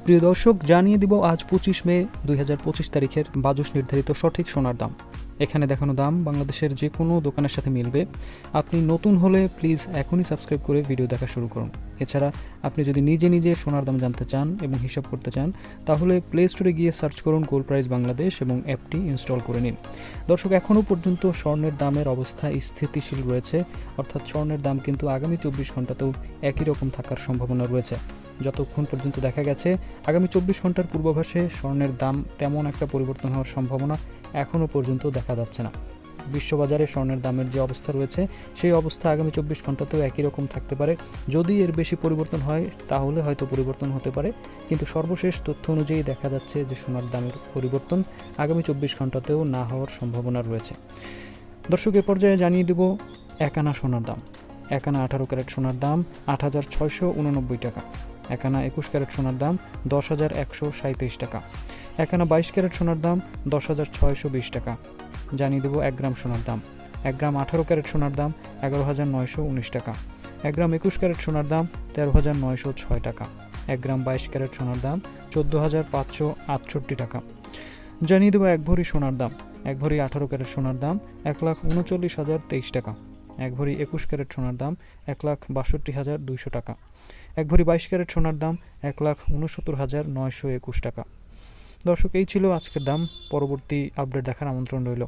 প্রিয় দর্শক, জানিয়ে দিব আজ 25 মে 2025 তারিখের বাজুস নির্ধারিত সঠিক সোনার দাম। এখানে দেখানো দাম বাংলাদেশের যে কোনো দোকানের সাথে মিলবে। আপনি নতুন হলে প্লিজ এখনই সাবস্ক্রাইব করে ভিডিও দেখা শুরু করুন। এছাড়া আপনি যদি নিজে নিজে সোনার দাম জানতে চান এবং হিসাব করতে চান, তাহলে প্লে স্টোরে গিয়ে সার্চ করুন গোল্ড প্রাইস বাংলাদেশ এবং অ্যাপটি ইনস্টল করে নিন। দর্শক, এখনও পর্যন্ত স্বর্ণের দামের অবস্থা স্থিতিশীল রয়েছে, অর্থাৎ স্বর্ণের দাম কিন্তু আগামী 24 ঘন্টাতেও একই রকম থাকার সম্ভাবনা রয়েছে। যতক্ষণ পর্যন্ত দেখা গেছে আগামী 24 ঘন্টার পূর্বাভাসে স্বর্ণের দাম তেমন একটা পরিবর্তন হওয়ার সম্ভাবনা এখনও পর্যন্ত দেখা যাচ্ছে না। বিশ্ববাজারে স্বর্ণের দামের যে অবস্থা রয়েছে সেই অবস্থা আগামী 24 ঘন্টাতেও একই রকম থাকতে পারে। যদি এর বেশি পরিবর্তন হয় তাহলে হয়তো পরিবর্তন হতে পারে, কিন্তু সর্বশেষ তথ্য অনুযায়ী দেখা যাচ্ছে যে সোনার দামের পরিবর্তন আগামী 24 ঘন্টাতেও না হওয়ার সম্ভাবনা রয়েছে। দর্শক, এ পর্যায়ে জানিয়ে দেব এক আনা সোনার দাম। এক আনা 18 ক্যারেট সোনার দাম 8,689 টাকা। এক আনা 21 ক্যারেট সোনার দাম 10,137 টাকা। এক আনা 22 ক্যারেট সোনার দাম 10,620 টাকা। জানিয়ে দেব 1 গ্রাম সোনার দাম। 1 গ্রাম 18 ক্যারেট সোনার দাম 11,919 টাকা। 1 গ্রাম 21 ক্যারেট সোনার দাম 13,906 টাকা। 1 গ্রাম 22 ক্যারেট সোনার দাম 14,568 টাকা। জানিয়ে দেব 1 ভরি সোনার দাম। 1 ভরি 18 ক্যারেট সোনার দাম 1,39,023 টাকা। 1 ভরি 21 ক্যারেট সোনার দাম 1,62,200 টাকা। 1 ভরি 22 ক্যারেট সোনার দাম 1,69,921 টাকা। দর্শক, এই ছিল আজকের দাম। পরবর্তী আপডেট দেখার আমন্ত্রণ রইল।